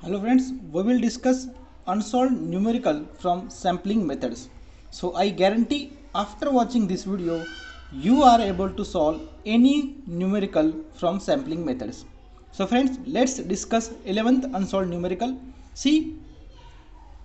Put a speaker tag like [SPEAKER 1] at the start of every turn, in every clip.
[SPEAKER 1] Hello friends, we will discuss unsolved numerical from sampling methods. So I guarantee after watching this video, you are able to solve any numerical from sampling methods. So friends, let's discuss 11th unsolved numerical. See,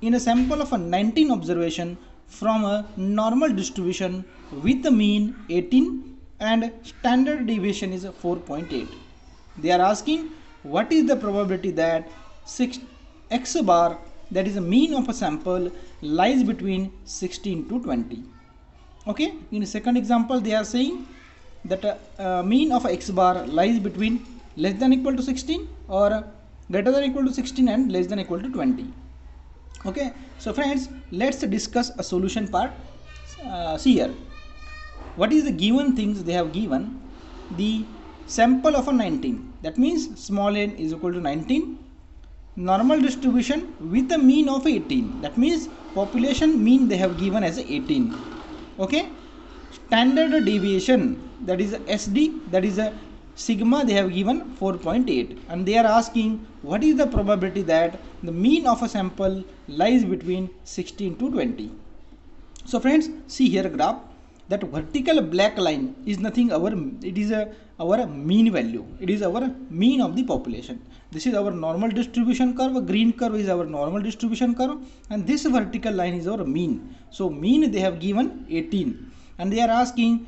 [SPEAKER 1] in a sample of a 19 observation from a normal distribution with a mean 18 and standard deviation is 4.8. They are asking what is the probability that 6 x bar, that is the mean of a sample, lies between 16 to 20. Okay, in the second example they are saying that mean of x bar lies between less than equal to 16 or greater than equal to 16 and less than equal to 20. Okay, so friends, let's discuss a solution part. See here, what is the given things they have given? The sample of a 19, that means small n is equal to 19, normal distribution with a mean of 18, that means population mean they have given as 18. Okay, standard deviation, that is SD, that is a sigma, they have given 4.8, and they are asking what is the probability that the mean of a sample lies between 16 to 20. So friends, see here graph, that vertical black line is nothing our mean value, it is our mean of the population. This is our normal distribution curve, green curve is our normal distribution curve, and this vertical line is our mean. So mean they have given 18, and they are asking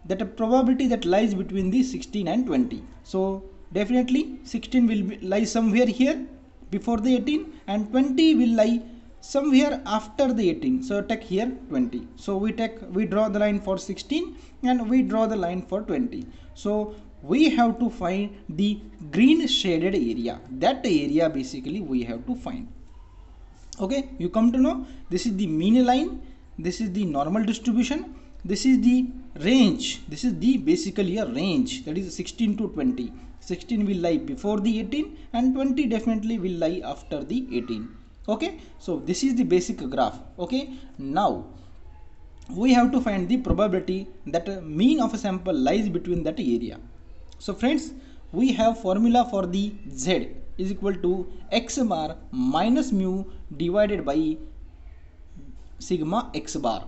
[SPEAKER 1] that a probability that lies between the 16 and 20. So definitely 16 will lie somewhere here before the 18, and 20 will lie somewhere after the 18. So take here 20. So we draw the line for 16 and we draw the line for 20. So we have to find the green shaded area. That area basically we have to find. Okay, you come to know this is the mean line, this is the normal distribution, this is the range, this is the basically a range, that is 16 to 20. 16 will lie before the 18 and 20 definitely will lie after the 18. Okay, so this is the basic graph. Okay, now we have to find the probability that a mean of a sample lies between that area. So friends, we have formula for the z is equal to x bar minus mu divided by sigma x bar.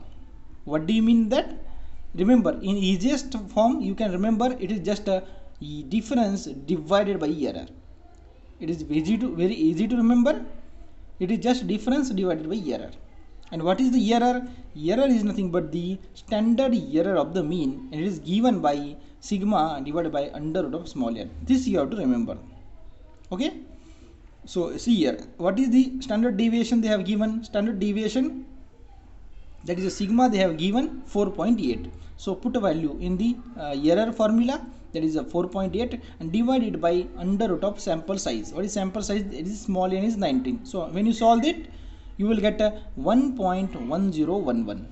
[SPEAKER 1] What do you mean that? Remember, in easiest form you can remember, it is just a difference divided by error. It is very easy to remember. It is just difference divided by error. And what is the error? Error is nothing but the standard error of the mean, and it is given by sigma divided by under root of small n. This you have to remember. Okay, so see here, what is the standard deviation they have given? Standard deviation, that is a sigma, they have given 4.8. So put a value in the error formula, that is a 4.8, and divide it by under root of sample size. What is sample size? It is small n is 19. So when you solve it, you will get a 1.1011.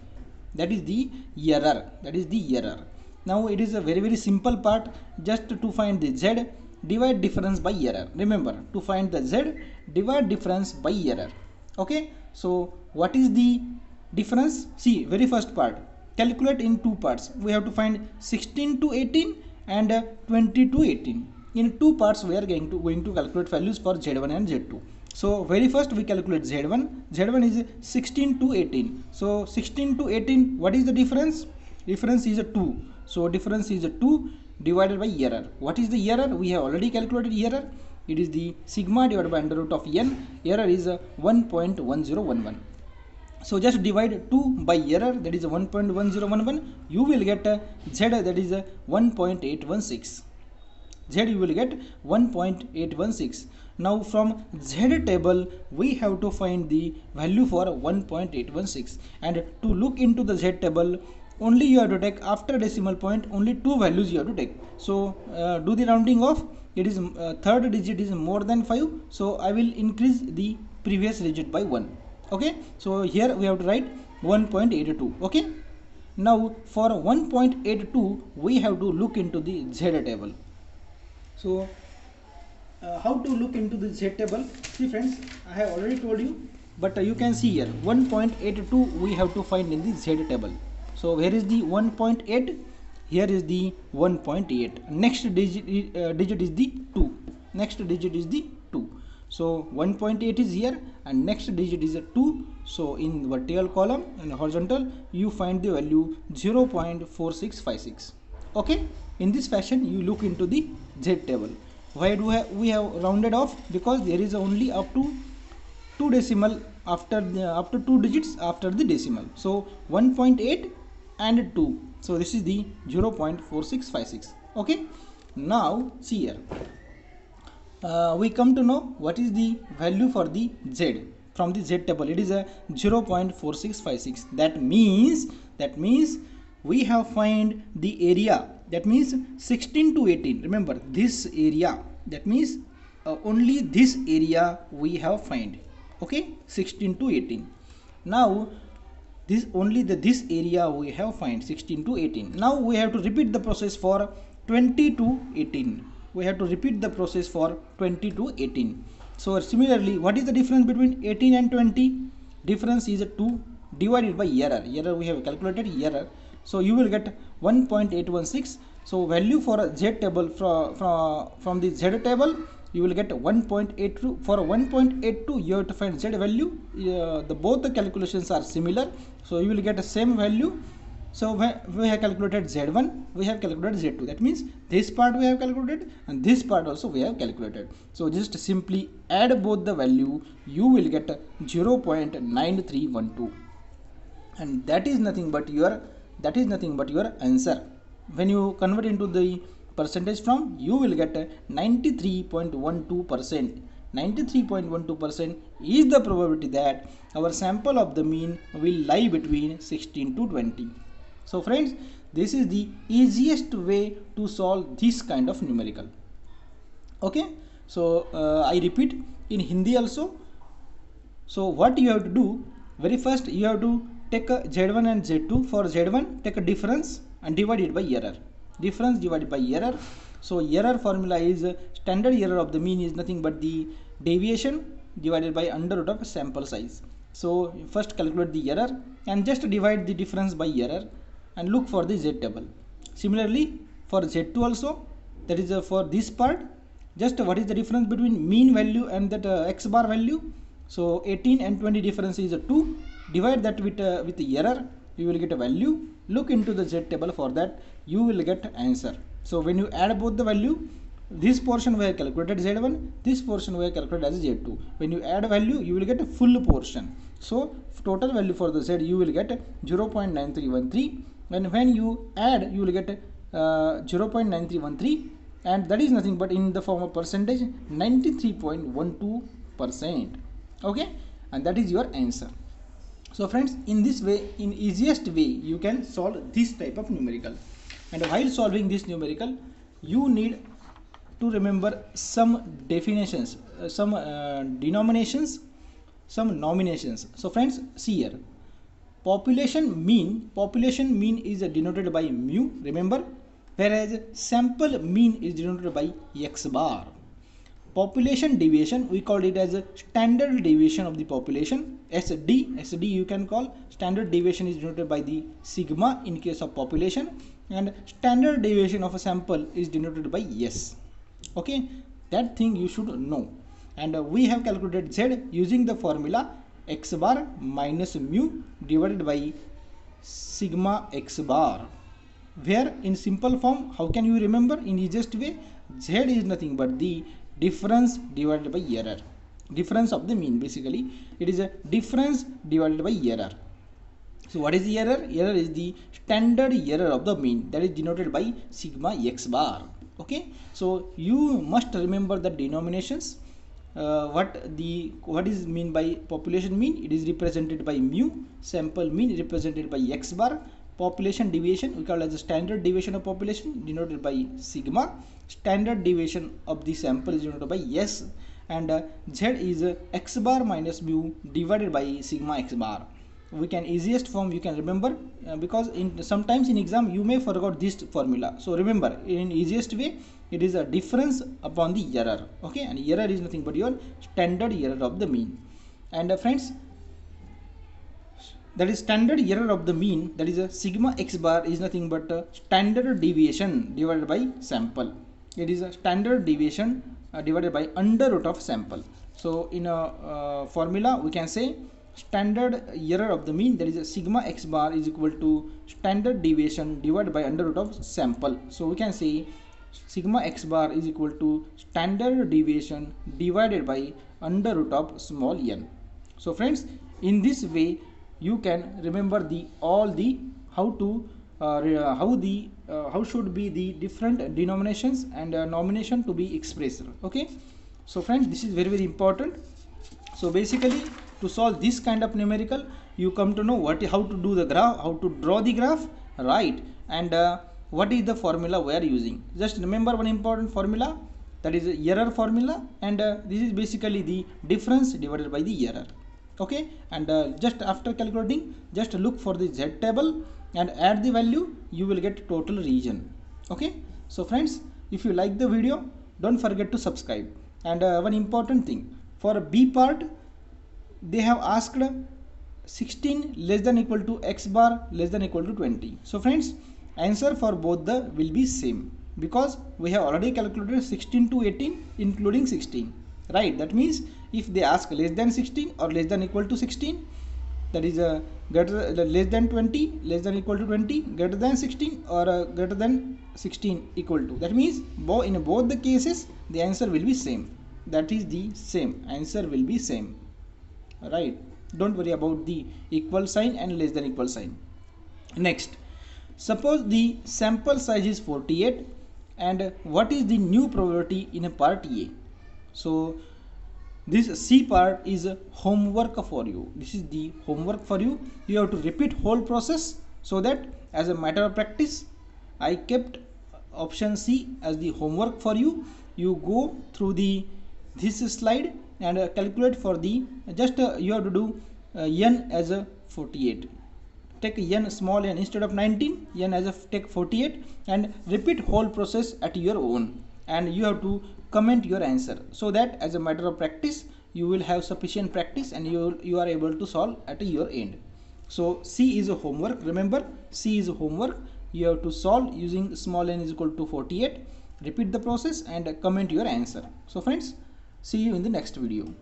[SPEAKER 1] That is the error. That is the error. Now it is a very simple part. Just to find the z, divide difference by error. Remember, to find the z, divide difference by error. Okay, so what is the difference? See, very first part, calculate in two parts. We have to find 16 to 18 and 20 to 18. In two parts we are going to calculate values for z1 and z2. So very first we calculate z1. Z1 is 16 to 18. So 16 to 18, what is the difference? Difference is a 2. So difference is a 2 divided by error. What is the error? We have already calculated error. It is the sigma divided by under root of n. Error is 1.1011. So just divide 2 by error, that is 1.1011. You will get a z, that is 1.816. Z you will get 1.816. Now from z table we have to find the value for 1.816, and to look into the z table only you have to take after decimal point only two values you have to take. So do the rounding off. It is third digit is more than 5, so I will increase the previous digit by 1. Okay, so here we have to write 1.82. okay, now for 1.82 we have to look into the z table. So how to look into the z table? See friends, I have already told you, but you can see here 1.82 we have to find in the z table. So where is the 1.8? Here is the 1.8. Next digit is the 2. Next digit is the 2. So 1.8 is here, and next digit is a 2. So in vertical column and horizontal, you find the value 0.4656. Okay, in this fashion you look into the Z table. Why do we have rounded off? Because there is only up to 2 decimal after up to 2 digits after the decimal. So 1.8 and 2. So this is the 0.4656. Okay, now see here. We come to know what is the value for the Z from the Z table. It is a 0.4656. That means we have find the area. That means 16 to 18. Remember this area. That means only this area we have find. Okay, 16 to 18. Now this only this area we have find 16 to 18. Now we have to repeat the process for 20 to 18. We have to repeat the process for 20 to 18. So similarly, what is the difference between 18 and 20? Difference is 2 divided by error. Error we have calculated error. So you will get 1.816. So value for Z table from the Z table, you will get 1.82. For 1.82 you have to find Z value. Both the calculations are similar, so you will get the same value. So we have calculated Z1, we have calculated Z2. That means this part we have calculated and this part also we have calculated. So just simply add both the value, you will get 0.9312, and that is nothing but your answer. When you convert into the percentage form, you will get 93.12%. 93.12% is the probability that our sample of the mean will lie between 16 to 20. So friends, this is the easiest way to solve this kind of numerical. Okay, so I repeat in Hindi also. So what you have to do, very first you have to take a Z1 and Z2. For Z1, take a difference and divide it by error. Difference divided by error. So error formula is standard error of the mean is nothing but the deviation divided by under root of sample size. So first calculate the error and just divide the difference by error and look for the Z table. Similarly for Z2 also, that is for this part, just what is the difference between mean value and that x bar value. So 18 and 20 difference is 2. Divide that with the error, you will get a value. Look into the Z table, for that you will get answer. So when you add both the value, this portion we have calculated Z1, this portion we have calculated as Z2. When you add value, you will get a full portion. So total value for the Z, you will get 0.9313, and when you add, you will get 0.9313, and that is nothing but in the form of percentage 93.12%. Okay, and that is your answer. So friends, in this way, in easiest way, you can solve this type of numerical. And while solving this numerical, you need to remember some definitions, some denominations, some nominations. So friends, see here, population mean is denoted by mu, remember, whereas sample mean is denoted by x bar. Population deviation, we call it as a standard deviation of the population, SD you can call. Standard deviation is denoted by the sigma in case of population, and standard deviation of a sample is denoted by S. Okay, that thing you should know. And we have calculated Z using the formula x bar minus mu divided by sigma x bar, where in simple form, how can you remember in easiest way? Z is nothing but the difference divided by error. Difference of the mean, basically it is a difference divided by error. So what is the error? Error is the standard error of the mean, that is denoted by sigma x bar. Okay, so you must remember the denominations. What is mean by population mean? It is represented by mu. Sample mean represented by x bar. Population deviation we call as the standard deviation of population, denoted by sigma. Standard deviation of the sample is denoted by S, and Z is x bar minus mu divided by sigma x bar. We can easiest form you can remember, because sometimes in exam you may forgot this formula. So remember, in easiest way, it is a difference upon the error. Okay, and error is nothing but your standard error of the mean. And friends, that is standard error of the mean, that is a sigma x bar is nothing but a standard deviation divided by sample. It is a standard deviation divided by under root of sample. So in a formula we can say standard error of the mean, that is a sigma x bar is equal to standard deviation divided by under root of sample. So we can say sigma x bar is equal to standard deviation divided by under root of small n. So friends, in this way you can remember the all the how to how should be the different denominations and nomination to be expressed. Okay, so friends, this is very important. So basically to solve this kind of numerical, you come to know how to do the graph, how to draw the graph, right, and what is the formula we are using. Just remember one important formula, that is error formula, and this is basically the difference divided by the error. Okay, and just after calculating, just look for the z table and add the value, you will get total region. Okay, so friends, if you like the video, don't forget to subscribe. And one important thing, for B part they have asked 16 less than equal to x bar less than equal to 20. So friends, answer for both the will be same, because we have already calculated 16 to 18 including 16, right? That means if they ask less than 16 or less than equal to 16, that is greater less than 20, less than equal to 20, greater than 16, or greater than 16 equal to, that means in both the cases the answer will be same. That is the same answer will be same, right? Don't worry about the equal sign and less than equal sign. Next, suppose the sample size is 48, and what is the new probability in a part A? So this C part is homework for you. This is the homework for you. You have to repeat whole process, so that as a matter of practice I kept option C as the homework for you. You go through this slide and calculate for the just you have to do n as a 48. Take n small n instead of 19, n as a take 48, and repeat whole process at your own, and you have to comment your answer, so that as a matter of practice you will have sufficient practice and you are able to solve at your end. So C is a homework. Remember, C is a homework. You have to solve using small n is equal to 48, repeat the process and comment your answer. So friends, see you in the next video.